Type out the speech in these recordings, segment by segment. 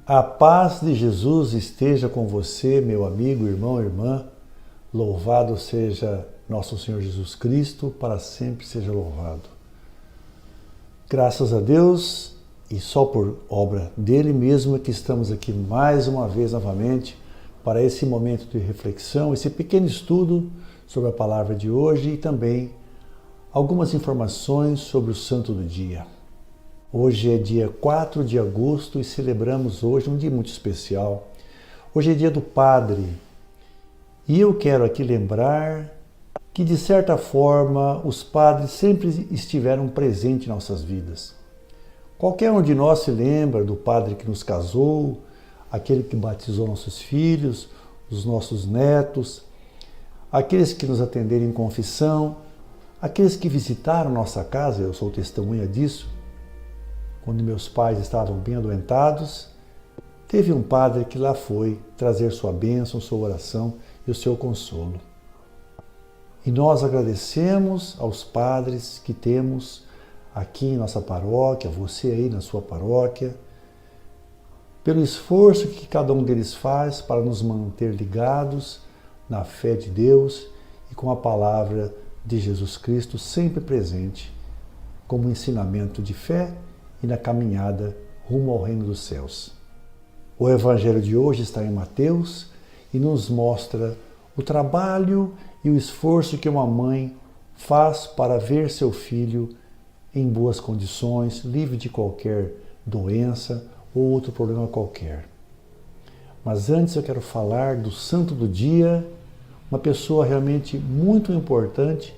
A paz de Jesus esteja com você, meu amigo, irmão, irmã. Louvado seja nosso Senhor Jesus Cristo, para sempre seja louvado. Graças a Deus e só por obra dele mesmo é que estamos aqui mais uma vez novamente para esse momento de reflexão, esse pequeno estudo sobre a palavra de hoje e também algumas informações sobre o santo do dia. Hoje é dia 4 de agosto e celebramos hoje um dia muito especial. Hoje é dia do Padre. E eu quero aqui lembrar que, de certa forma, os padres sempre estiveram presentes em nossas vidas. Qualquer um de nós se lembra do padre que nos casou, aquele que batizou nossos filhos, os nossos netos, aqueles que nos atenderam em confissão, aqueles que visitaram nossa casa, eu sou testemunha disso. Quando meus pais estavam bem adoentados, teve um padre que lá foi trazer sua bênção, sua oração e o seu consolo. E nós agradecemos aos padres que temos aqui em nossa paróquia, você aí na sua paróquia, pelo esforço que cada um deles faz para nos manter ligados na fé de Deus e com a palavra de Jesus Cristo sempre presente como ensinamento de fé e na caminhada rumo ao reino dos céus. O evangelho de hoje está em Mateus e nos mostra o trabalho e o esforço que uma mãe faz para ver seu filho em boas condições, livre de qualquer doença ou outro problema qualquer. Mas antes eu quero falar do santo do dia, uma pessoa realmente muito importante,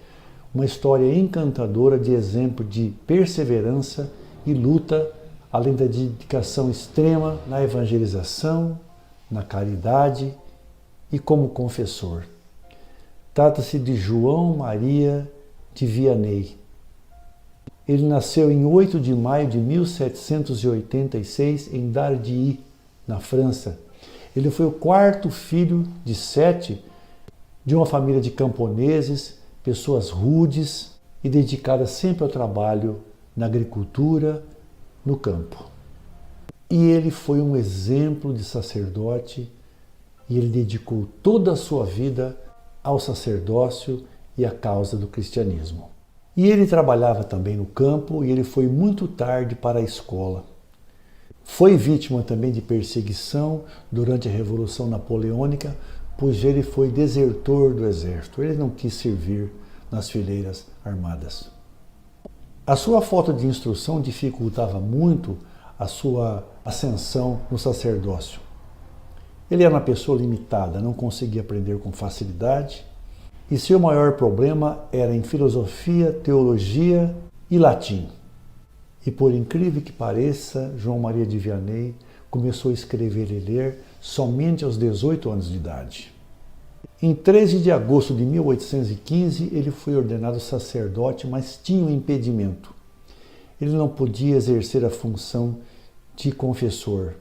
uma história encantadora de exemplo de perseverança e luta, além da dedicação extrema na evangelização, na caridade e como confessor. Trata-se de João Maria de Vianney. Ele nasceu em 8 de maio de 1786 em Dardilly, na França. Ele foi o quarto filho de 7 de uma família de camponeses, pessoas rudes e dedicadas sempre ao trabalho na agricultura, no campo. E ele foi um exemplo de sacerdote e ele dedicou toda a sua vida ao sacerdócio e à causa do cristianismo. E ele trabalhava também no campo e ele foi muito tarde para a escola. Foi vítima também de perseguição durante a Revolução Napoleônica, pois ele foi desertor do exército. Ele não quis servir nas fileiras armadas. A sua falta de instrução dificultava muito a sua ascensão no sacerdócio. Ele era uma pessoa limitada, não conseguia aprender com facilidade, e seu maior problema era em filosofia, teologia e latim. E por incrível que pareça, João Maria de Vianney começou a escrever e ler somente aos 18 anos de idade. Em 13 de agosto de 1815, ele foi ordenado sacerdote, mas tinha um impedimento. Ele não podia exercer a função de confessor,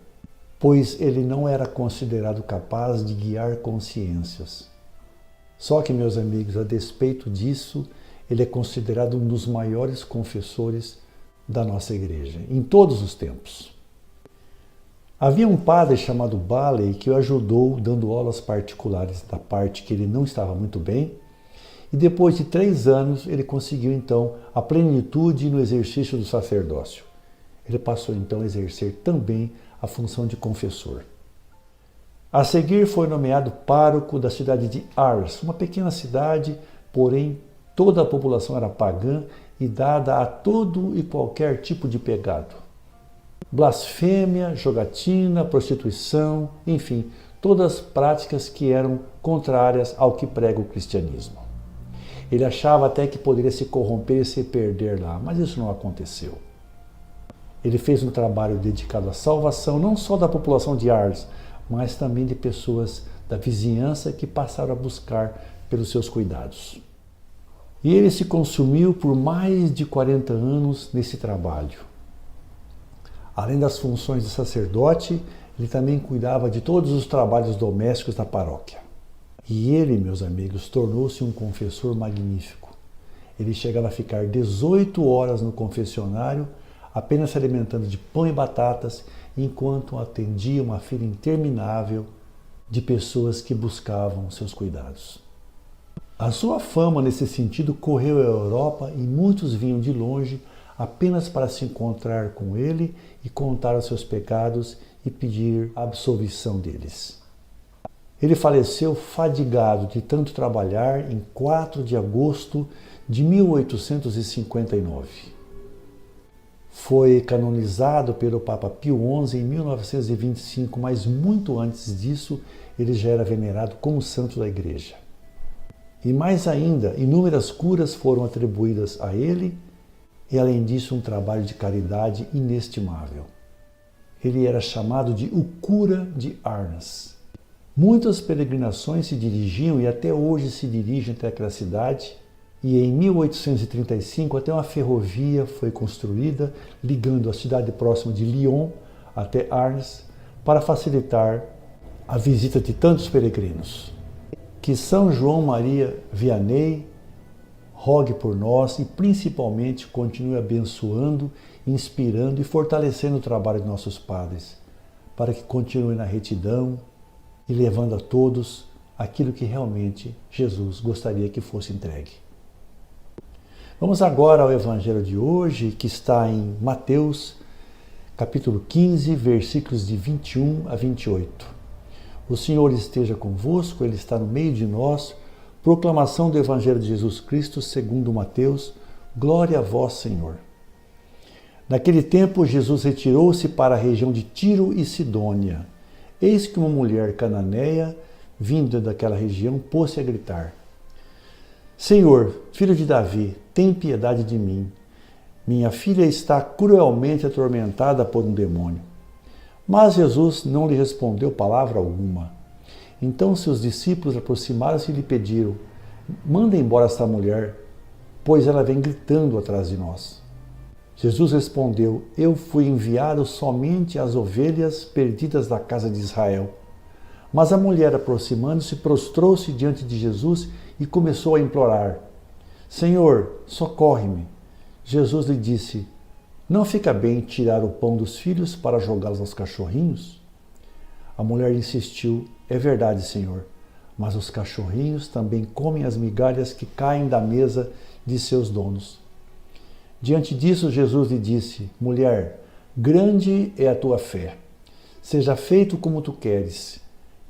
pois ele não era considerado capaz de guiar consciências. Só que, meus amigos, a despeito disso, ele é considerado um dos maiores confessores da nossa igreja, em todos os tempos. Havia um padre chamado Balley que o ajudou dando aulas particulares da parte que ele não estava muito bem, e depois de 3 anos ele conseguiu então a plenitude no exercício do sacerdócio. Ele passou então a exercer também a função de confessor. A seguir foi nomeado pároco da cidade de Ars, uma pequena cidade, porém toda a população era pagã e dada a todo e qualquer tipo de pecado. Blasfêmia, jogatina, prostituição, enfim, todas as práticas que eram contrárias ao que prega o cristianismo. Ele achava até que poderia se corromper e se perder lá, mas isso não aconteceu. Ele fez um trabalho dedicado à salvação não só da população de Ars, mas também de pessoas da vizinhança que passaram a buscar pelos seus cuidados. E ele se consumiu por mais de 40 anos nesse trabalho. Além das funções de sacerdote, ele também cuidava de todos os trabalhos domésticos da paróquia. E ele, meus amigos, tornou-se um confessor magnífico. Ele chegava a ficar 18 horas no confessionário apenas se alimentando de pão e batatas, enquanto atendia uma fila interminável de pessoas que buscavam seus cuidados. A sua fama nesse sentido correu à Europa e muitos vinham de longe apenas para se encontrar com ele e contar os seus pecados e pedir a absolvição deles. Ele faleceu fadigado de tanto trabalhar em 4 de agosto de 1859. Foi canonizado pelo Papa Pio XI em 1925, mas muito antes disso ele já era venerado como santo da Igreja. E mais ainda, inúmeras curas foram atribuídas a ele e, além disso, um trabalho de caridade inestimável. Ele era chamado de o cura de Arnas. Muitas peregrinações se dirigiam e até hoje se dirigem até aquela cidade, e em 1835 até uma ferrovia foi construída ligando a cidade próxima de Lyon até Arnes para facilitar a visita de tantos peregrinos. Que São João Maria Vianney rogue por nós e principalmente continue abençoando, inspirando e fortalecendo o trabalho de nossos padres, para que continue na retidão e levando a todos aquilo que realmente Jesus gostaria que fosse entregue. Vamos agora ao Evangelho de hoje, que está em Mateus, capítulo 15, versículos de 21 a 28. O Senhor esteja convosco, Ele está no meio de nós. Proclamação do Evangelho de Jesus Cristo segundo Mateus. Glória a vós, Senhor. Naquele tempo, Jesus retirou-se para a região de Tiro e Sidônia. Eis que uma mulher cananeia, vinda daquela região, pôs-se a gritar: Senhor, filho de Davi, tem piedade de mim. Minha filha está cruelmente atormentada por um demônio. Mas Jesus não lhe respondeu palavra alguma. Então seus discípulos aproximaram-se e lhe pediram: manda embora esta mulher, pois ela vem gritando atrás de nós. Jesus respondeu: eu fui enviado somente às ovelhas perdidas da casa de Israel. Mas a mulher, aproximando-se, prostrou-se diante de Jesus e começou a implorar: Senhor, socorre-me. Jesus lhe disse: não fica bem tirar o pão dos filhos para jogá-los aos cachorrinhos? A mulher insistiu: é verdade, Senhor, mas os cachorrinhos também comem as migalhas que caem da mesa de seus donos. Diante disso, Jesus lhe disse: mulher, grande é a tua fé. Seja feito como tu queres.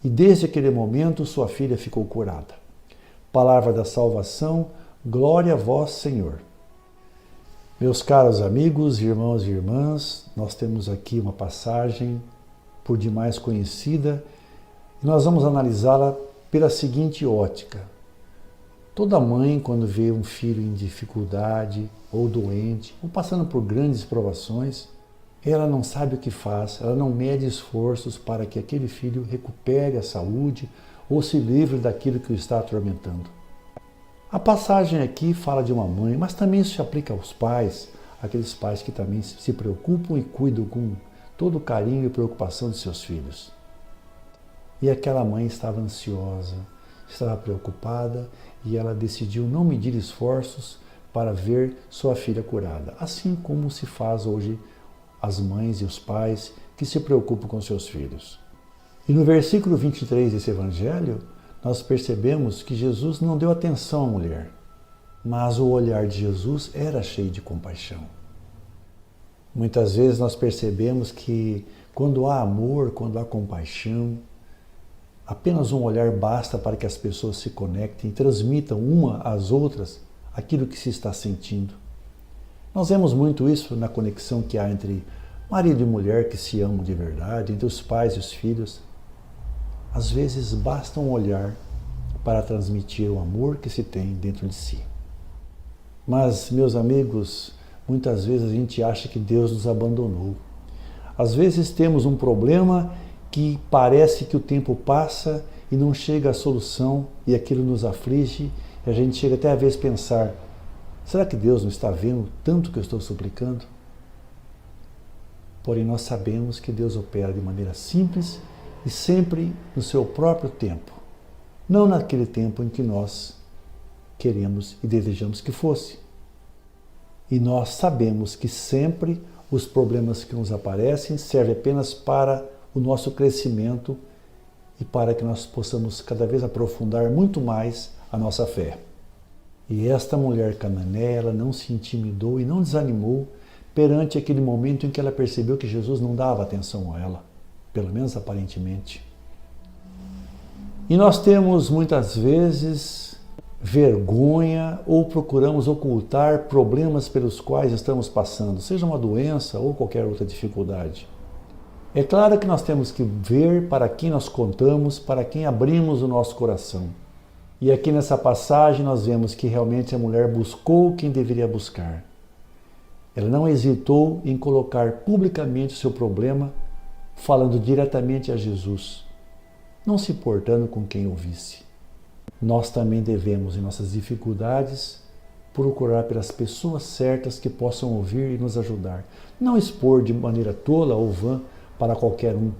E desde aquele momento sua filha ficou curada. Palavra da salvação, glória a vós, Senhor. Meus caros amigos, irmãos e irmãs, nós temos aqui uma passagem por demais conhecida e nós vamos analisá-la pela seguinte ótica. Toda mãe, quando vê um filho em dificuldade ou doente ou passando por grandes provações, ela não sabe o que faz, ela não mede esforços para que aquele filho recupere a saúde ou se livre daquilo que o está atormentando. A passagem aqui fala de uma mãe, mas também isso se aplica aos pais, aqueles pais que também se preocupam e cuidam com todo o carinho e preocupação de seus filhos. E aquela mãe estava ansiosa, estava preocupada e ela decidiu não medir esforços para ver sua filha curada, assim como se faz hoje as mães e os pais que se preocupam com seus filhos. E no versículo 23 desse evangelho, nós percebemos que Jesus não deu atenção à mulher, mas o olhar de Jesus era cheio de compaixão. Muitas vezes nós percebemos que quando há amor, quando há compaixão, apenas um olhar basta para que as pessoas se conectem e transmitam uma às outras aquilo que se está sentindo. Nós vemos muito isso na conexão que há entre marido e mulher que se amam de verdade, entre os pais e os filhos. Às vezes basta um olhar para transmitir o amor que se tem dentro de si. Mas, meus amigos, muitas vezes a gente acha que Deus nos abandonou. Às vezes temos um problema que parece que o tempo passa e não chega a solução e aquilo nos aflige e a gente chega até a vezes pensar: será que Deus não está vendo tanto que eu estou suplicando? Porém, nós sabemos que Deus opera de maneira simples e sempre no seu próprio tempo, não naquele tempo em que nós queremos e desejamos que fosse. E nós sabemos que sempre os problemas que nos aparecem servem apenas para o nosso crescimento e para que nós possamos cada vez aprofundar muito mais a nossa fé. E esta mulher cananeia, ela não se intimidou e não desanimou perante aquele momento em que ela percebeu que Jesus não dava atenção a ela, pelo menos aparentemente. E nós temos muitas vezes vergonha ou procuramos ocultar problemas pelos quais estamos passando, seja uma doença ou qualquer outra dificuldade. É claro que nós temos que ver para quem nós contamos, para quem abrimos o nosso coração. E aqui nessa passagem nós vemos que realmente a mulher buscou quem deveria buscar. Ela não hesitou em colocar publicamente o seu problema, falando diretamente a Jesus, não se importando com quem ouvisse. Nós também devemos, em nossas dificuldades, procurar pelas pessoas certas que possam ouvir e nos ajudar. Não expor de maneira tola ou vã para qualquer um,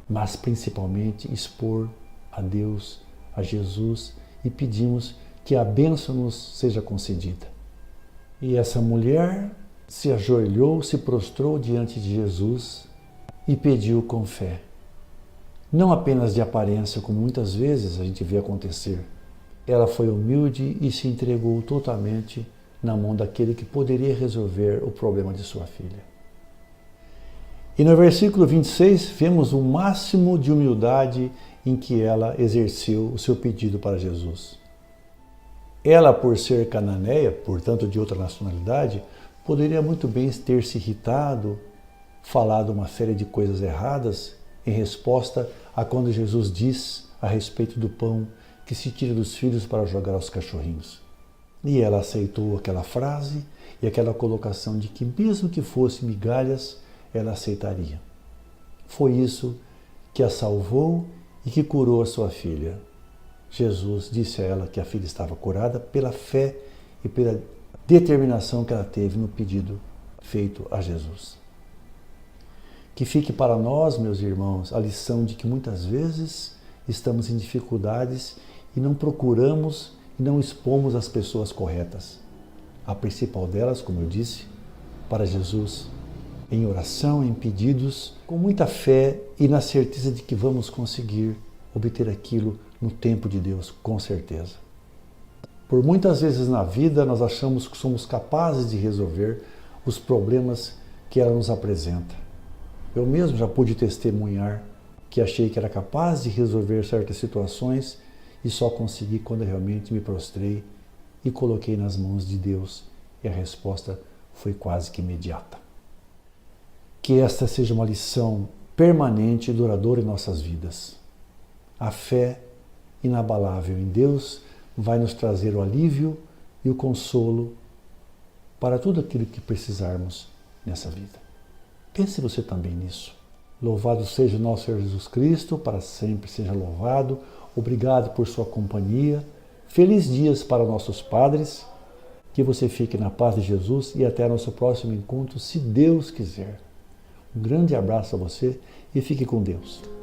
mas principalmente expor a Deus, a Jesus, e pedimos que a bênção nos seja concedida. E essa mulher se ajoelhou, se prostrou diante de Jesus e pediu com fé. Não apenas de aparência, como muitas vezes a gente vê acontecer. Ela foi humilde e se entregou totalmente na mão daquele que poderia resolver o problema de sua filha. E no versículo 26, vemos o máximo de humildade em que ela exerceu o seu pedido para Jesus. Ela, por ser cananeia, portanto de outra nacionalidade, poderia muito bem ter se irritado, falado uma série de coisas erradas em resposta a quando Jesus diz a respeito do pão que se tira dos filhos para jogar aos cachorrinhos. E ela aceitou aquela frase e aquela colocação de que mesmo que fosse migalhas, ela aceitaria. Foi isso que a salvou e que curou a sua filha. Jesus disse a ela que a filha estava curada pela fé e pela determinação que ela teve no pedido feito a Jesus. Que fique para nós, meus irmãos, a lição de que muitas vezes estamos em dificuldades e não procuramos e não expomos as pessoas corretas. A principal delas, como eu disse, para Jesus, em oração, em pedidos, com muita fé e na certeza de que vamos conseguir obter aquilo no tempo de Deus, com certeza. Por muitas vezes na vida nós achamos que somos capazes de resolver os problemas que ela nos apresenta. Eu mesmo já pude testemunhar que achei que era capaz de resolver certas situações e só consegui quando realmente me prostrei e coloquei nas mãos de Deus, e a resposta foi quase que imediata. Que esta seja uma lição permanente e duradoura em nossas vidas. A fé inabalável em Deus vai nos trazer o alívio e o consolo para tudo aquilo que precisarmos nessa vida. Pense você também nisso. Louvado seja o nosso Senhor Jesus Cristo, para sempre seja louvado. Obrigado por sua companhia. Feliz dias para nossos padres. Que você fique na paz de Jesus e até nosso próximo encontro, se Deus quiser. Um grande abraço a você e fique com Deus.